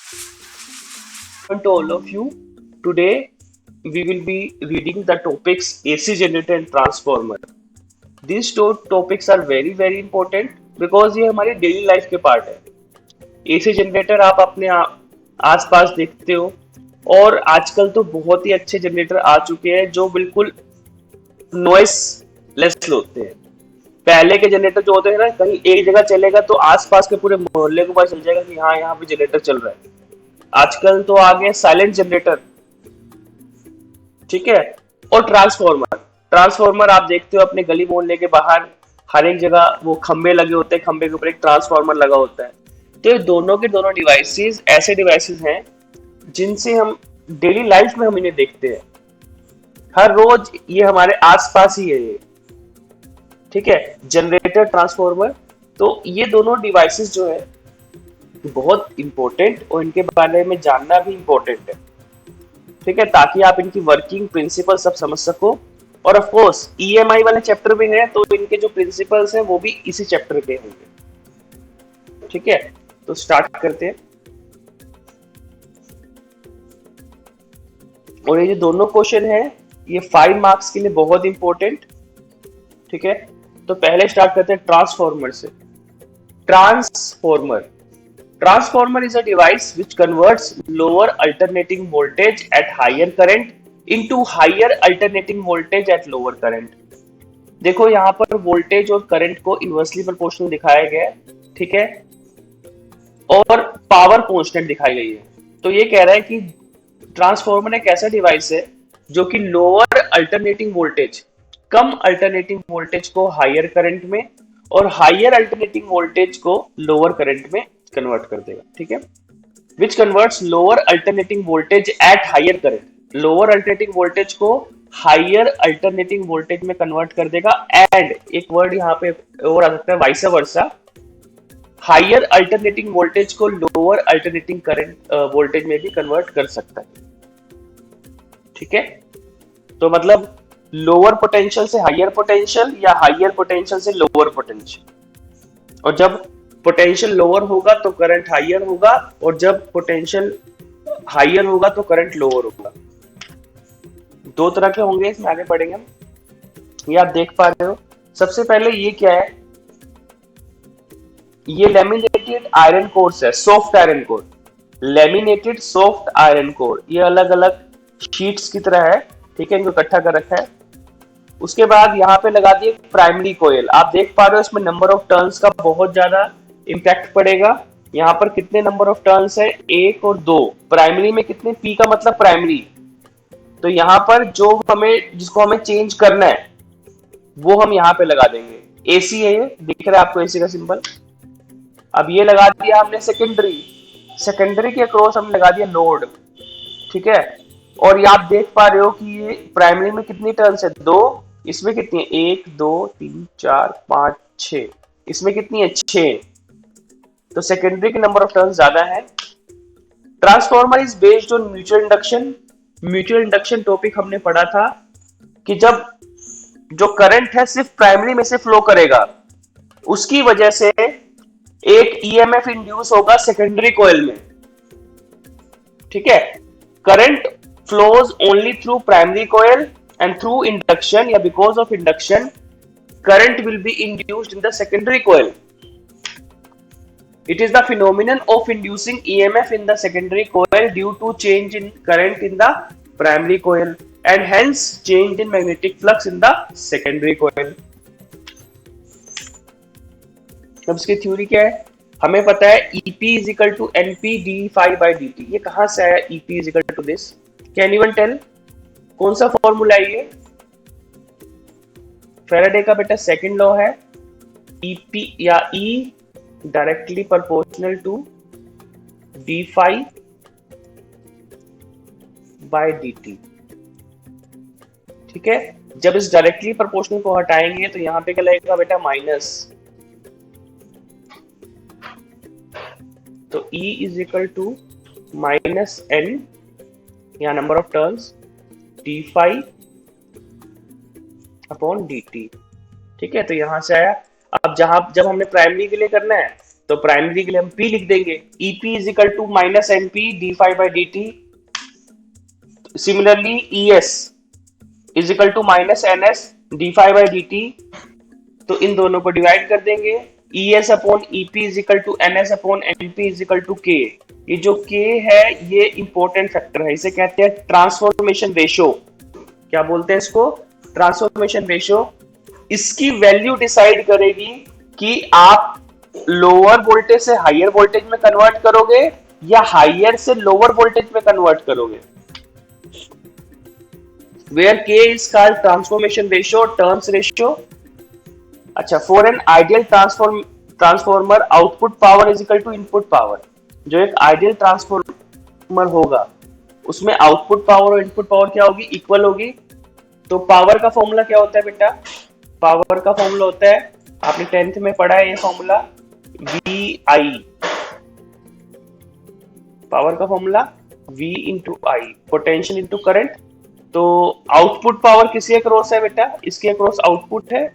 To all of you. Today we will be reading the topics AC generator and transformer. These two topics are very important because ये हमारी daily life के part है. AC generator आप अपने आसपास देखते हो और आजकल तो बहुत ही अच्छे जनरेटर आ चुके हैं जो बिल्कुल नॉइस लेस होते हैं. पहले के जनरेटर जो होते हैं ना, कहीं एक जगह चलेगा तो आसपास के पूरे मोहल्ले को पता चल जाएगा कि हाँ यहाँ पे जनरेटर चल रहा है. आजकल तो आ गए साइलेंट जनरेटर. ठीक है. और ट्रांसफॉर्मर. ट्रांसफॉर्मर आप देखते हो अपने गली मोहल्ले के बाहर हर एक जगह वो खंबे लगे होते हैं, खंबे के ऊपर एक ट्रांसफॉर्मर लगा होता है. तो ये दोनों के दोनों डिवाइसेस ऐसे डिवाइसेस हैं जिनसे हम डेली लाइफ में हम इन्हें देखते हैं. हर रोज ये हमारे आसपास ही है ये. ठीक है. जनरेटर, ट्रांसफॉर्मर, तो ये दोनों डिवाइसेस जो है बहुत इंपॉर्टेंट और इनके बारे में जानना भी इंपॉर्टेंट है. ठीक है. ताकि आप इनकी वर्किंग प्रिंसिपल सब समझ सको. और ऑफ कोर्स ईएमआई वाले चैप्टर में है तो इनके जो प्रिंसिपल्स हैं वो भी इसी चैप्टर के होंगे. ठीक है. तो स्टार्ट करते हैं. और ये जो दोनों क्वेश्चन है ये 5 मार्क्स के लिए बहुत इंपॉर्टेंट. ठीक है. तो पहले स्टार्ट करते हैं ट्रांसफॉर्मर से. Transformer. Transformer is a device which converts lower alternating voltage at higher current into higher alternating voltage at lower current. देखो यहाँ पर वोल्टेज और करंट को इनवर्सली प्रोपोर्शनल दिखाया गया है. ठीक है. और पावर कांस्टेंट दिखाई गई है. तो ये कह रहा है कि ट्रांसफॉर्मर एक ऐसा डिवाइस है जो कि लोअर अल्टरनेटिंग वोल्टेज, कम अल्टरनेटिंग वोल्टेज को हायर करंट में और हायर अल्टरनेटिंग वोल्टेज को लोअर करंट में कन्वर्ट कर देगा. ठीक है. Which converts lower alternating voltage at higher current. Lower alternating voltage को हायर अल्टरनेटिंग वोल्टेज में कन्वर्ट कर देगा. एंड एक वर्ड यहाँ पे और आ सकता है vice versa, higher alternating voltage को लोअर अल्टरनेटिंग करंट वोल्टेज में भी कन्वर्ट कर सकता है. ठीक है. तो मतलब लोअर पोटेंशियल से हायर पोटेंशियल या हायर पोटेंशियल से लोअर पोटेंशियल. और जब पोटेंशियल लोअर होगा तो करंट हायर होगा और जब पोटेंशियल हायर होगा तो करंट लोअर होगा. दो तरह के होंगे, इसमें आगे पढ़ेंगे हम. ये आप देख पा रहे हो. सबसे पहले ये क्या है, ये लेमिनेटेड आयरन कोर्स है, soft iron core. Laminated soft iron core. ये अलग अलग शीट्स की तरह है. ठीक है. इनको इकट्ठा कर रखा है. उसके बाद यहाँ पे लगा दिए प्राइमरी कोयल. आप देख पा रहे हो इसमें नंबर ऑफ टर्न्स का बहुत ज्यादा इम्पैक्ट पड़ेगा. यहाँ पर कितने नंबर ऑफ टर्न्स है, 1 और 2. प्राइमरी में कितने, पी का मतलब प्राइमरी. तो यहाँ पर जो हमें जिसको हमें चेंज करना है वो हम यहाँ पे लगा देंगे. एसी है ये, दिख रहा है आपको एसी का सिंबल. अब ये लगा दिया हमने सेकेंडरी. सेकेंडरी के अक्रॉस हमने लगा दिया लोड. ठीक है. और ये आप देख पा रहे हो कि ये प्राइमरी में कितनी टर्न्स है, 2. इसमें कितनी है, 1 2 3 4 5 6. इसमें कितनी है, 6. तो सेकेंडरी के नंबर ऑफ टर्न्स ज्यादा है. Transformer is based on mutual induction. Mutual induction topic हमने पढ़ा था कि जब जो करंट है सिर्फ प्राइमरी में से फ्लो करेगा उसकी वजह से एक ईएमएफ इंड्यूस होगा सेकेंडरी कॉइल में. ठीक है. Current flows only through primary coil and through induction या because of induction current will be induced in the secondary coil. It is the phenomenon of inducing EMF in the secondary coil due to change in current in the primary coil and hence change in magnetic flux in the secondary coil. अब इसकी theory क्या है, हमें पता है EP is equal to NP d∅dt. ये कहां से आया EP is equal to this? Can anyone tell कौन सा फॉर्मूला है ये? फैराडे का बेटा सेकंड लॉ है. EP या E directly proportional to d∅ by dt. ठीक है. जब इस डायरेक्टली प्रोपोर्शनल को हटाएंगे तो यहाँ पे क्या लगेगा बेटा, माइनस. तो E is equal to minus N या number of turns d∅ upon dt. ठीक है. तो यहां से आया. अब जब हमने प्राइमरी के लिए करना है तो प्राइमरी के लिए हम P लिख देंगे, EP is equal to minus NP d∅/dt। Similarly ES is equal to minus NS d∅/dt। तो इन दोनों को डिवाइड कर देंगे, ES upon EP is equal to NS upon NP is equal to K। ये जो K है ये इंपॉर्टेंट फैक्टर है, इसे कहते हैं ट्रांसफॉर्मेशन रेशियो। क्या बोलते हैं इसको? Transformation ratio. इसकी वैल्यू डिसाइड करेगी कि आप लोअर वोल्टेज से हायर वोल्टेज में कन्वर्ट करोगे या हायर से लोअर वोल्टेज में कन्वर्ट करोगे। Where K is called transformation ratio, turns ratio. अच्छा, for an ideal transformer output power is equal to input power. जो एक आइडियल ट्रांसफॉर्मर होगा उसमें आउटपुट पावर और इनपुट पावर क्या होगी? इक्वल होगी। तो पावर का फॉर्मूला क्या होता है बेटा? पावर का फॉर्मूला होता है, आपने 10th में पढ़ा है ये फॉर्मूला, VI। पावर का formula V into I, potential into current. तो आउटपुट पावर किसके अक्रॉस है बेटा? इसके अक्रॉस आउटपुट है,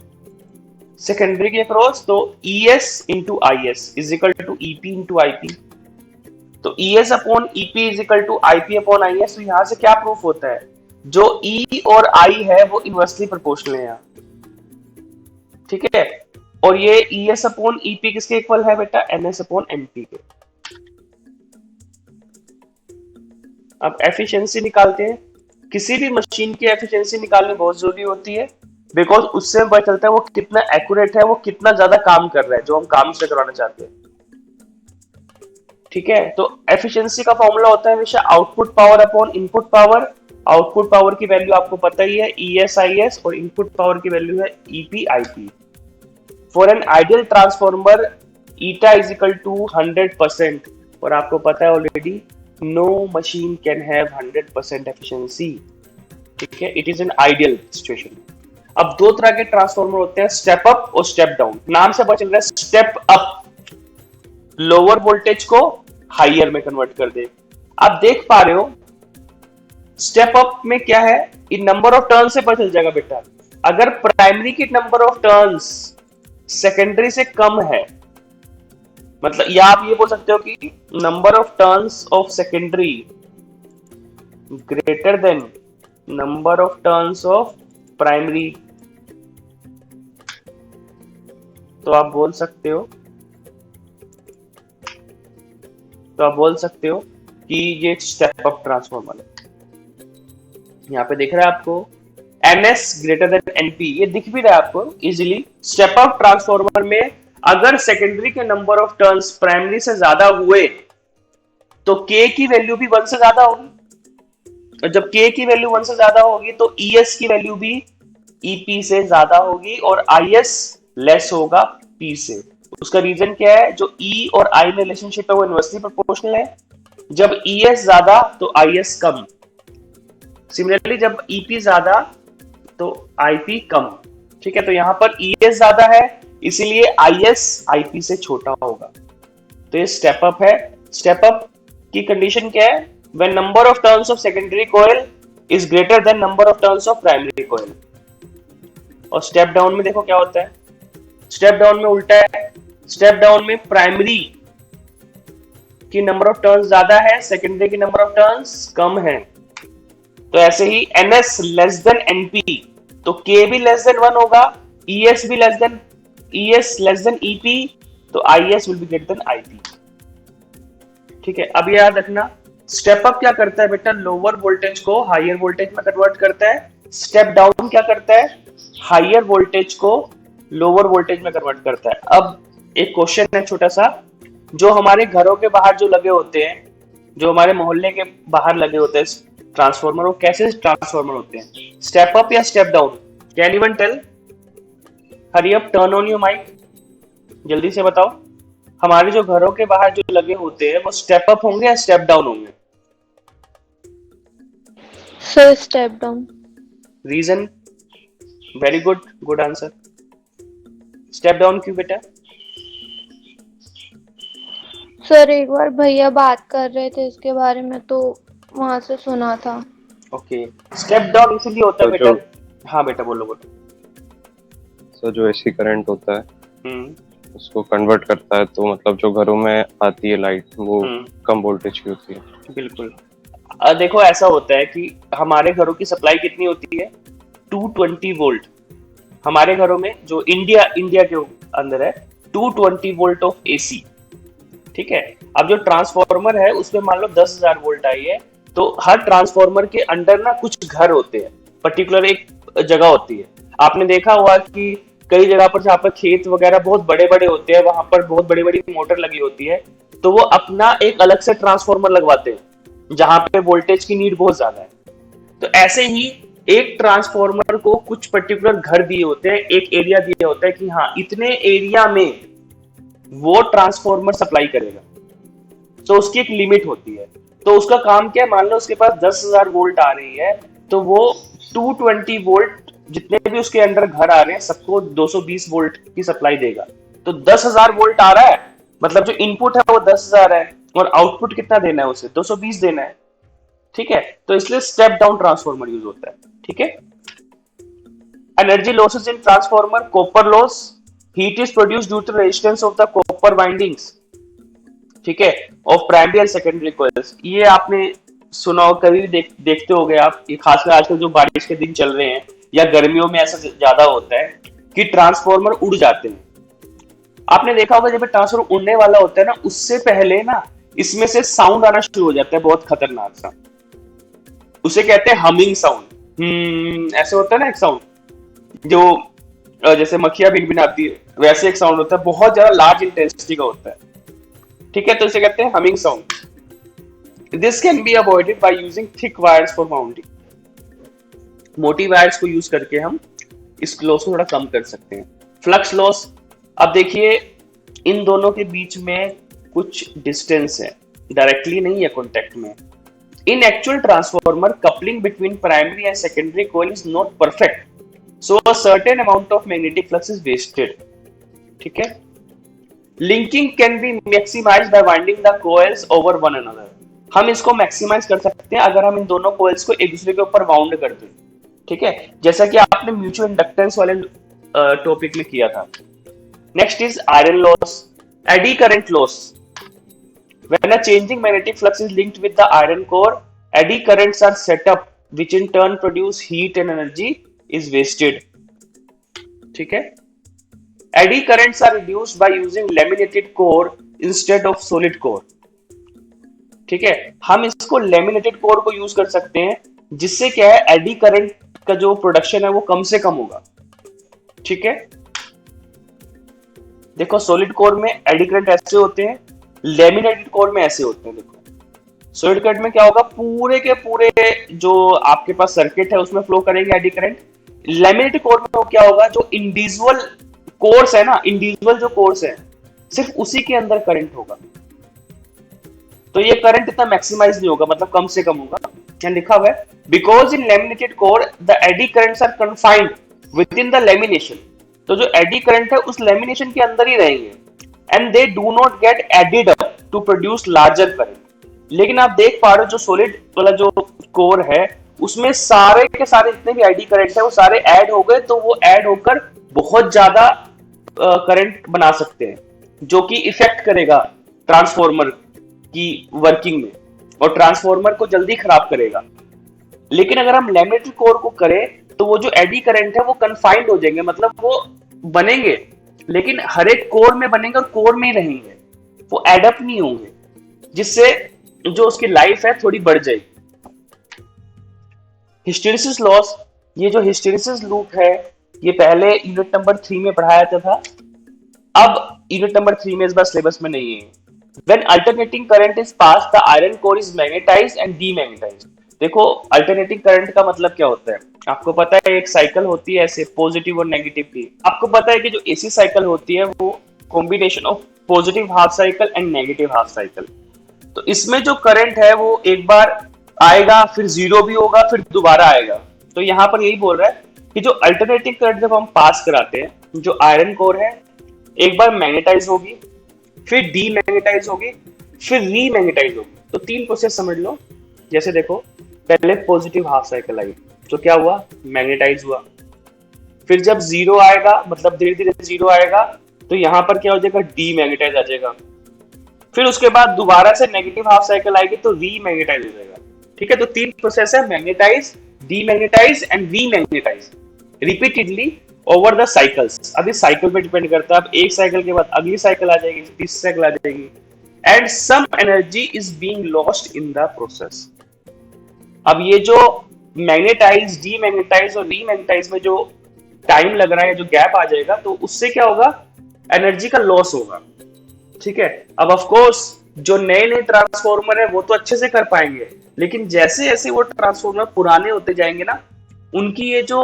सेकेंडरी के अक्रॉस। तो ES into IS is equal to EP into IP। तो ES upon EP is equal to IP upon IS। तो यहां से क्या प्रूफ होता है? जो E और I है वो इनवर्सली प्रोपोर्शनल है यहाँ, ठीक है। और ये ES अपॉन EP किसके इक्वल है बेटा? NS अपॉन NP के। अब एफिशिएंसी निकालते हैं। किसी भी मशीन की एफिशिएंसी निकालनी बहुत जरूरी होती है, बिकॉज उससे पता चलता है वो कितना एक्यूरेट है, वो कितना ज्यादा काम कर रहा है जो हम काम से करवाना चाहते हैं, ठीक है। तो एफिशिएंसी का फॉर्मूला होता है हमेशा output power upon input power. Output power की वैल्यू आपको पता ही है, ES IS, और इनपुट पावर की वैल्यू है EP IP। For an ideal transformer eta is equal to 100%, और आपको पता है already no machine can have 100% efficiency, ठीक है। It is an ideal situation. अब दो तरह के ट्रांसफॉर्मर होते हैं, स्टेप अप और स्टेप डाउन। नाम से पता चल रहा है स्टेप अप लोअर वोल्टेज को हायर में कन्वर्ट कर दे। आप देख पा रहे हो स्टेप अप में क्या है, इन नंबर ऑफ टर्न से पता चल जाएगा बेटा। अगर प्राइमरी की नंबर ऑफ टर्न्स सेकेंडरी से कम है, मतलब या आप ये बोल सकते हो कि number of turns of secondary greater than number of turns of primary, तो आप बोल सकते हो कि ये स्टेप अप ट्रांसफॉर्मर है। यहाँ पे दिख रहा है आपको NS ग्रेटर देन NP, ये दिख भी रहा है आपको इजीली। स्टेप अप ट्रांसफॉर्मर में अगर सेकेंडरी के नंबर ऑफ टर्न्स प्राइमरी से ज्यादा हुए तो K की वैल्यू भी 1 से ज्यादा होगी, और जब K की वैल्यू 1 से ज्यादा होगी तो ES की वैल्यू भी EP से ज्यादा होगी और IS लेस होगा P से। उसका रीजन क्या है? जो E और I में रिलेशनशिप है वो इनवर्सली प्रोपोर्शनल है। जब ES ज्यादा तो IS कम, सिमिलरली जब EP ज्यादा तो IP कम, ठीक है। तो यहां पर ES ज्यादा है इसीलिए IS IP से छोटा होगा, तो ये स्टेप अप है। स्टेप अप की कंडीशन क्या है? When number of turns of secondary coil is greater than number of turns of primary coil. और स्टेप डाउन में देखो क्या होता है, स्टेप डाउन में उल्टा है। स्टेप डाउन में प्राइमरी की नंबर ऑफ टर्न्स ज्यादा है, सेकेंडरी की नंबर ऑफ टर्न्स कम है। तो ऐसे ही NS लेस देन NP, तो K भी लेस देन 1 होगा, ES लेस देन EP, तो IS will be greater than IP, ठीक है। अब याद रखना स्टेप अप क्या करता है बेटा? लोअर वोल्टेज को हायर वोल्टेज में कन्वर्ट करता है। स्टेप डाउन क्या करता है? हायर वोल्टेज को लोअर वोल्टेज में कन्वर्ट करता है। अब एक क्वेश्चन है छोटा सा, जो हमारे घरों के बाहर जो लगे होते हैं, जो हमारे मोहल्ले के बाहर लगे होते हैं ट्रांसफॉर्मर, वो कैसे ट्रांसफॉर्मर होते हैं? स्टेप अप या step down? Can anyone tell? Hurry up, turn on your mic, जल्दी से बताओ। हमारे जो घरों के बाहर जो लगे होते हैं वो स्टेप अप होंगे या स्टेप डाउन होंगे? Sir step down. Reason? Very good, good answer. Step down क्यों बेटा? सर एक बार भैया बात कर रहे थे इसके बारे में तो वहां से सुना था। ओके, स्टेप डाउन इसलिए होता है बेटा। हाँ बेटा बोलो बोलो। जो एसी करंट होता है उसको कन्वर्ट करता है, तो मतलब जो घरों में आती है लाइट वो कम वोल्टेज की होती है। बिल्कुल। देखो ऐसा होता है कि हमारे घरों की सप्लाई कितनी होती है, 220 वोल्ट। हमारे घरों में जो इंडिया इंडिया के अंदर है 220 वोल्ट ऑफ एसी। ठीक है। अब जो ट्रांसफॉर्मर है उसमें मान लो 10,000 वोल्ट आई है, तो हर ट्रांसफॉर्मर के अंडर ना कुछ घर होते हैं, पर्टिकुलर एक जगह होती है। आपने देखा होगा कि कई जगह पर जहाँ पर खेत वगैरह बहुत बड़े बड़े होते हैं वहां पर बहुत बड़ी बड़ी मोटर लगी होती है, तो वो अपना एक अलग से ट्रांसफॉर्मर लगवाते हैं जहां पे वोल्टेज की नीड बहुत ज्यादा है। तो ऐसे ही एक ट्रांसफॉर्मर को कुछ पर्टिकुलर घर दिए होते हैं, एक एरिया दिया होता है कि हाँ इतने एरिया में वो ट्रांसफॉर्मर सप्लाई करेगा, तो उसकी एक लिमिट होती है। तो उसका काम क्या है, मान लो उसके पास 10,000 वोल्ट आ रही है, तो वो 220 वोल्ट जितने भी उसके अंदर घर आ रहे हैं सबको 220 वोल्ट की सप्लाई देगा। तो 10,000 वोल्ट आ रहा है, मतलब जो इनपुट है वो 10,000 है और आउटपुट कितना देना है उसे, 220 देना है। ठीक है। तो इसलिए स्टेप डाउन ट्रांसफॉर्मर यूज होता है। ठीक है। Energy losses in transformer, copper loss, heat is produced due to resistance of the copper windings. ठीक है। Of primary and secondary coils, ये आपने सुना हो, कभी भी देखते होगे आप, ये खासकर आजकल जो बारिश के दिन चल रहे हैं या गर्मियों में ऐसा ज्यादा होता है कि ट्रांसफॉर्मर उड़ जाते हैं। आपने देखा होगा जब ट्रांसफॉर्मर उड़ने वाला होता है ना, उससे पहले ना इसमें से साउंड आना शुरू हो जाता है, बहुत खतरनाक सा। उसे कहते हैं हमिंग साउंड। ऐसे होता है ना एक साउंड जो जैसे मक्खियां भिनभिनाती है, वैसे एक साउंड होता है, बहुत ज्यादा लार्ज इंटेंसिटी का होता है। ठीक है। तो इसे कहते हैं humming sound. This can be avoided by using thick wires for mounting. मोटी वायर्स को यूज करके हम इस लॉस को थोड़ा कम कर सकते हैं। फ्लक्स लॉस, अब देखिए इन दोनों के बीच में कुछ डिस्टेंस है, डायरेक्टली नहीं है कॉन्टेक्ट में। In actual transformer, coupling between primary and secondary coil is not perfect, so a certain amount of magnetic flux is wasted. ठीक है। Linking can be maximized by winding the coils over one another. हम इसको maximise कर सकते हैं अगर हम इन दोनों कोयल्स को एक दूसरे के ऊपर वाउंड कर दें। ठीक है। जैसा कि आपने म्यूचुअल इंडक्टेंस वाले टॉपिक में किया था। Next is iron loss, eddy current loss. When a changing magnetic flux is linked with the iron core, eddy currents are set up, which in turn produce heat and energy is wasted. ठीक है। Eddy currents are reduced by using laminated core instead of solid core. ठीक है। हम इसको laminated core को use कर सकते हैं, जिससे क्या है एडी करंट का जो प्रोडक्शन है वो कम से कम होगा। ठीक है। देखो सॉलिड कोर में एडी करंट ऐसे होते हैं, लेमिनेटेड कोर में ऐसे होते हैं। देखो सॉलिड करंट में क्या होगा, पूरे के पूरे जो आपके पास सर्किट है उसमें फ्लो करेंगे एडी करंट। लेमिनेटेड कोर में तो क्या होगा, जो इंडिविजुअल कोर्स है ना, इंडिविजुअल जो कोर्स है सिर्फ उसी के अंदर करंट होगा, तो ये करंट इतना मैक्सिमाइज नहीं होगा, मतलब कम से कम होगा। क्या लिखा हुआ है, because in laminated core the eddy currents are confined with in the lamination. तो जो एडी करंट है उस लेमिनेशन के अंदर ही रहेंगे, and they do not get added up to produce larger current. लेकिन आप देख पा रहे हो जो सॉलिड वाला जो कोर है उसमें सारे के सारे जितने भी एडी करंट है वो सारे ऐड हो गए, तो वो ऐड होकर बहुत ज्यादा करंट बना सकते हैं, जो कि इफेक्ट करेगा ट्रांसफॉर्मर की वर्किंग में और ट्रांसफॉर्मर को जल्दी खराब करेगा। लेकिन अगर हम लेमिनेटेड कोर को करें तो वो जो एडी करंट है वो कन्फाइंड हो जाएंगे, मतलब वो बनेंगे लेकिन हर एक कोर में बनेंगे और कोर में ही रहेंगे, वो एडअप नहीं होंगे, जिससे जो उसकी लाइफ है थोड़ी बढ़ जाएगी। हिस्टेरिसिस लॉस, ये जो हिस्टेरिसिस लूप है ये पहले यूनिट नंबर 3 में पढ़ाया था, अब यूनिट नंबर 3 में इस बार सिलेबस में नहीं है। When alternating current is passed, the iron core is magnetized and demagnetized. देखो अल्टरनेटिंग करंट का मतलब क्या होता है, आपको पता है एक साइकिल होती है ऐसे पॉजिटिव और नेगेटिव की। आपको पता है कि जो एसी साइकिल होती है वो combination of positive half cycle and negative half cycle. तो इसमें जो करंट है वो एक बार आएगा फिर जीरो भी होगा फिर दोबारा आएगा। तो यहाँ पर यही बोल रहा है कि जो अल्टरनेटिंग करंट जब हम पास कराते हैं, जो आयरन कोर है एक बार मैग्नेटाइज होगी, फिर डीमैग्नेटाइज होगी, फिर रीमैग्नेटाइज होगी। तो 3 प्रोसेस समझ लो। जैसे देखो पहले पॉजिटिव हाफ साइकिल आई तो क्या हुआ, मैग्नेटाइज हुआ। फिर जब जीरो आएगा मतलब धीरे धीरे जीरो आएगा तो यहाँ पर क्या हो जाएगा, डीमैग्नेटाइज आ जाएगा। फिर उसके बाद दोबारा से नेगेटिव हाफ साइकिल आएगी तो रीमैग्नेटाइज हो जाएगा। ठीक है, तो 3 प्रोसेस है, magnetise, demagnetise and remagnetise repeatedly over the cycles. अब इस साइकिल पे डिपेंड करता है, अब एक साइकिल के बाद अगली साइकिल आ जाएगी, तीसरी साइकिल आ जाएगी, and some energy is being lost in the process. अब ये जो मैग्नेटाइज, डीमैग्नेटाइज और रीमैग्नेटाइज में जो टाइम लग रहा है, जो गैप आ जाएगा, तो उससे क्या होगा, एनर्जी का लॉस होगा। ठीक है, अब ऑफ कोर्स जो नए नए ट्रांसफॉर्मर है वो तो अच्छे से कर पाएंगे, लेकिन जैसे जैसे वो ट्रांसफॉर्मर पुराने होते जाएंगे ना, उनकी ये जो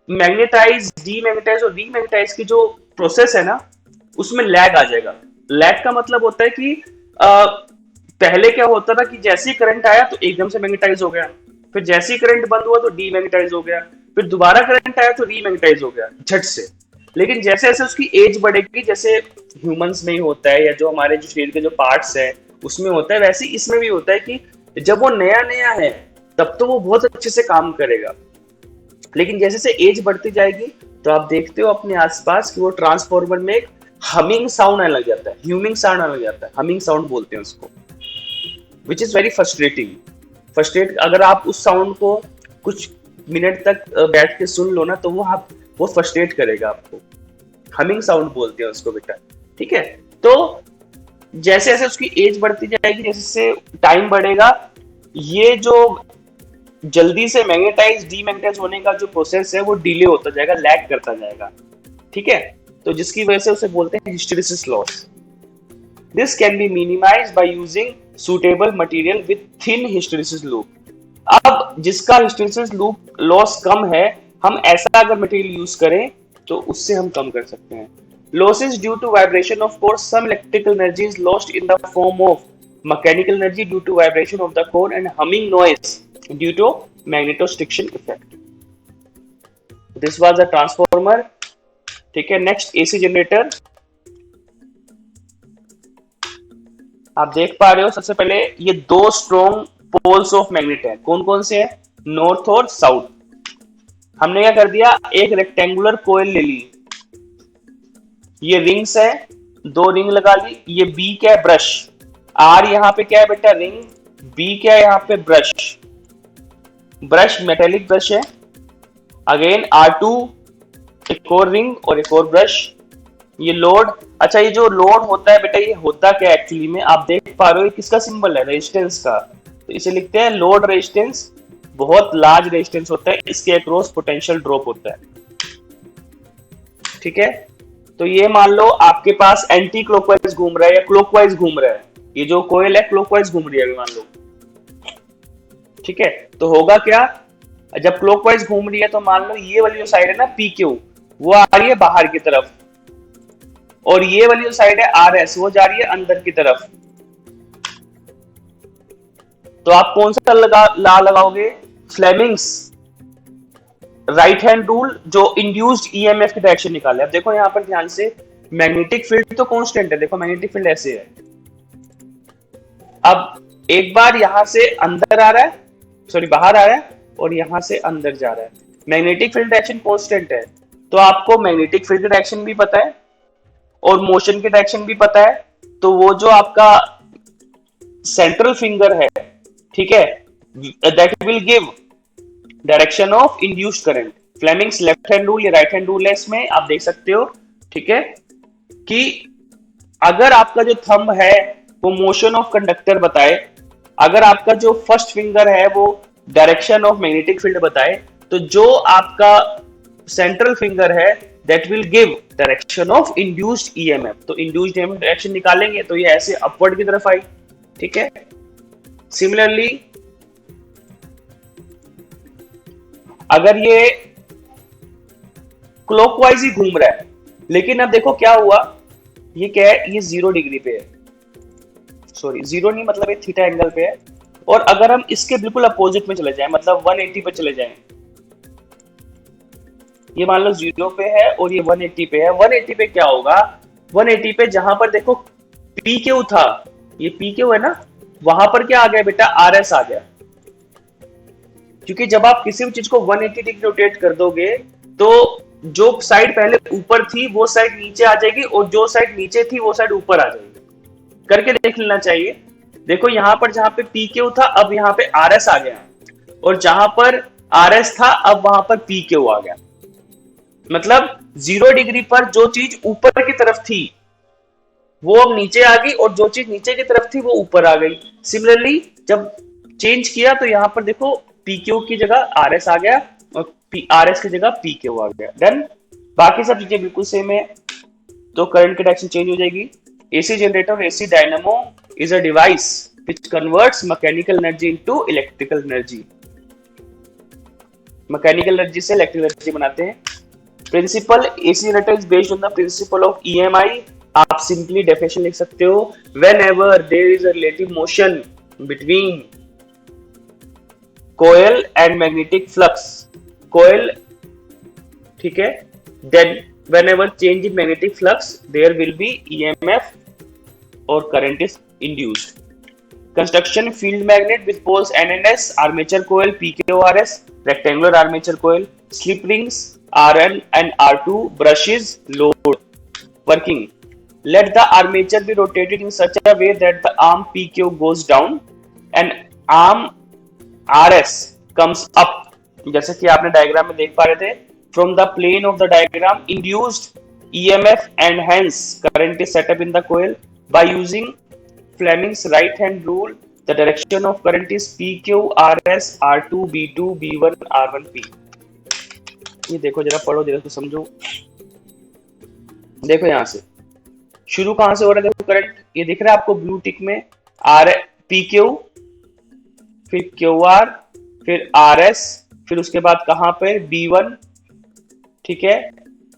मैग्नेटाइज, डीमैग्नेटाइज और रीमैग्नेटाइज की जो प्रोसेस है ना, उसमें लैग आ जाएगा। लैग का मतलब होता है कि पहले क्या होता था कि जैसे ही करंट आया तो एकदम से मैग्नेटाइज हो गया, फिर जैसे ही करंट बंद हुआ तो डीमैग्नेटाइज हो गया, फिर दोबारा करंट आया तो रीमैग्नेटाइज हो गया झट से। लेकिन जैसे जैसे उसकी एज बढ़ेगी, जैसे ह्यूमंस में ही होता है या जो हमारे जो शरीर के जो पार्ट्स है उसमें होता है, वैसे इसमें भी होता है कि जब वो नया नया है तब तो वो बहुत अच्छे से काम करेगा, लेकिन जैसे जैसे एज बढ़ती जाएगी तो आप देखते हो अपने आसपास कि वो ट्रांसफॉर्मर में एक हमिंग साउंड आने लग जाता है, ह्यूमिंग साउंड आने लग जाता है, हमिंग साउंड बोलते हैं उसको, विच इज वेरी फ्रस्ट्रेट। अगर आप उस साउंड को कुछ मिनट तक बैठ के सुन लो ना, तो वो फ्रस्ट्रेट करेगा आपको। हमिंग साउंड बोलते हैं उसको बेटा। ठीक है, तो जैसे जैसे उसकी एज बढ़ती जाएगी, जैसे जैसे टाइम बढ़ेगा, ये जो जल्दी से मैग्नेटाइज डीमैग्नेटाइज होने का जो प्रोसेस है वो डिले होता जाएगा, लैग करता जाएगा। ठीक है, तो जिसकी वजह से उसे बोलते हैं hysteresis loss. This can be minimised by using suitable material with thin hysteresis loop. अब जिसका हिस्टेरिसिस लूप लॉस कम है, हम ऐसा अगर मटेरियल यूज करें तो उससे हम कम कर सकते हैं। Losses due to vibration of core, some electrical energy is lost in the form of mechanical energy due to vibration of the core and humming noise due to magnetostriction effect. This was a transformer. ठीक है, next AC generator. आप देख पा रहे हो, सबसे पहले ये 2 स्ट्रॉन्ग पोल्स ऑफ मैग्नेट है। कौन कौन से हैं, नॉर्थ और साउथ। हमने क्या कर दिया, एक रेक्टेंगुलर कोयल ले ली, ये रिंग्स है, 2 रिंग लगा ली, ये बी क्या है, ब्रश। आर यहाँ पे क्या है बेटा, रिंग, बी क्या है यहाँ पे, ब्रश। ब्रश मेटेलिक ब्रश है। अगेन R2 एक और रिंग और एक और ब्रश। ये लोड, अच्छा ये जो लोड होता है बेटा, ये होता क्या है एक्चुअली में, आप देख पा रहे हो किसका सिंबल है, रेजिस्टेंस का। तो इसे लिखते हैं लोड रेजिस्टेंस। बहुत लार्ज रेजिस्टेंस होता है, इसके अक्रॉस पोटेंशियल ड्रॉप होता है। ठीक है, तो ये मान लो आपके पास एंटी क्लॉकवाइज घूम रहा है या क्लॉकवाइज घूम रहा है, ये जो कोयल है क्लॉकवाइज घूम रही है अभी मान लो। ठीक है, तो होगा क्या, जब क्लॉकवाइज घूम रही है तो मान लो ये वाली जो साइड है ना PQ, वो आ रही है बाहर की तरफ, और ये वाली जो साइड है RS, वो जा रही है अंदर की तरफ। तो आप कौन सा ला लगाओगे, फ्लेमिंग्स राइट हैंड रूल, जो इंड्यूस्ड EMF की डायरेक्शन निकाले। अब देखो यहाँ पर ध्यान से, मैग्नेटिक फील्ड तो कांस्टेंट है, देखो मैग्नेटिक फील्ड ऐसे है। अब एक बार यहां से अंदर आ रहा है, सॉरी बाहर आ रहा है, और यहां से अंदर जा रहा है, मैग्नेटिक फील्ड डायरेक्शन कांस्टेंट है। तो आपको मैग्नेटिक फील्ड की डायरेक्शन भी पता है और मोशन की डायरेक्शन भी पता है, तो वो जो आपका सेंट्रल फिंगर है, ठीक है, that will give direction of induced current. Fleming's left hand rule या राइट हैंड रूल है, इसमें आप देख सकते हो। ठीक है, कि अगर आपका जो थंब है वो मोशन ऑफ कंडक्टर बताए, अगर आपका जो फर्स्ट फिंगर है वो डायरेक्शन ऑफ मैग्नेटिक फील्ड बताए, तो जो आपका सेंट्रल फिंगर है that will give direction of induced EMF। तो इंड्यूस्ड EMF डायरेक्शन निकालेंगे तो ये ऐसे अपवर्ड की तरफ आई। ठीक है, सिमिलरली अगर ये क्लॉकवाइज ही घूम रहा है, लेकिन अब देखो क्या हुआ, ये क्या है, ये 0 डिग्री पे है, सॉरी 0 नहीं, मतलब ये थीटा एंगल पे है। और अगर हम इसके बिल्कुल अपोजिट में चले जाएं, मतलब 180 पे चले जाएं, ये मान लो 0 पे है और ये 180 पे है। 180 पे क्या होगा, 180 पे जहां पर देखो PQ था, ये PQ है ना, वहां पर क्या आ गया बेटा, RS आ गया। क्योंकि जब आप किसी भी चीज को 180 डिग्री रोटेट कर दोगे तो जो साइड पहले ऊपर थी वो साइड नीचे आ जाएगी और जो साइड नीचे थी वो साइड ऊपर आ जाएगी। करके देख लेना चाहिए। देखो यहाँ पर जहां पे पी क्यू था अब यहाँ पे आर एस आ गया, और जहां पर आर एस था अब वहां पर पी क्यू आ गया। मतलब 0 डिग्री पर जो चीज ऊपर की तरफ थी वो अब नीचे आ गई, और जो चीज नीचे की तरफ थी वो ऊपर आ गई। सिमिलरली जब चेंज किया तो यहाँ पर देखो पी क्यू की जगह आर एस आ गया और आर एस की जगह पी क्यू आ गया। डन। बाकी सब चीजें बिल्कुल सेम है, तो करंट की डायरेक्शन चेंज हो जाएगी। एसी जनरेटर और AC dynamo is a device which converts mechanical energy into electrical energy। Mechanical energy से इलेक्ट्रिकल एनर्जी बनाते हैं। Principle AC generator is based on the principle of EMI. आप simply definition लिख सकते हो, whenever there is a relative motion between coil and magnetic flux, coil, ठीक है, then whenever change in magnetic flux there will be EMF or current is induced। Construction field magnet with poles N and S, armature coil PQRS, rectangular armature coil, slip rings RN and R2, brushes, load. Working. Let the armature be rotated in such a way that the arm PQ goes down and arm RS comes up। जैसे कि आपने diagram में देख पा रहे थे, from the plane of the diagram induced EMF and hence current is set up in the coil by using Fleming's right hand rule। The direction of current is PQ, RS, R2, B2, B1, R1, P। ये देखो जरा पढ़ो, देखो समझो। देखो यहाँ से शुरू कहां से हो रहा है, देखो करंट ये दिख रहा है आपको ब्लू टिक में, आर PQ, फिर QR, फिर RS, फिर उसके बाद कहां पे B1, ठीक है,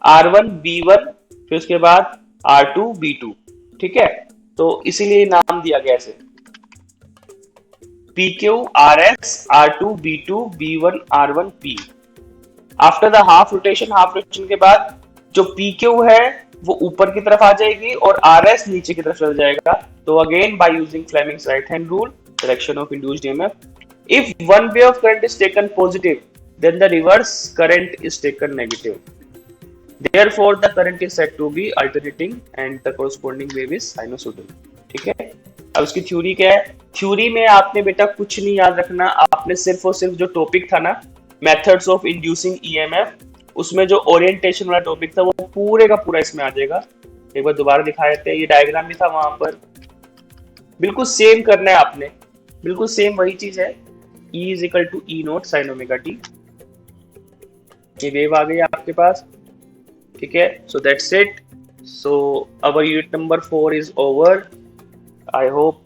R1, B1, फिर उसके बाद R2, B2, ठीक है। तो इसीलिए नाम दिया गया ऐसे, PQ, RS, R2, B2, B1, R1, P। After the half rotation के बाद जो PQ है वो ऊपर की तरफ आ जाएगी और RS नीचे की तरफ चल जाएगा। तो again by using Fleming's right hand rule, direction of induced EMF, if one way of current is taken positive then the reverse current is taken negative. Therefore the current is said to be alternating and the corresponding wave is sinusoidal। ठीक है। अब उसकी theory क्या है? Theory में आपने बेटा कुछ नहीं याद रखना, आपने सिर्फ और सिर्फ जो टॉपिक था ना मेथड्स ऑफ इंड्यूसिंग ईएमएफ, उसमें जो ओरिएंटेशन वाला टॉपिक था वो पूरे का पूरा इसमें आ जाएगा। एक बार दोबारा दिखा देते हैं, ये डायग्राम भी था वहां पर, बिल्कुल सेम करना है आपने, बिल्कुल सेम वही चीज है। E is equal to E naught sine omega T. ये वेव आ गई आपके पास, ठीक है। So that's it. So our unit number 4 is over. I hope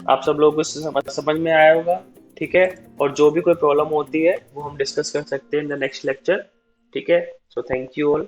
आप सब लोगों को समझ में आया होगा, ठीक है। और जो भी कोई प्रॉब्लम होती है वो हम डिस्कस कर सकते हैं इन द नेक्स्ट लेक्चर, ठीक है। So thank you all.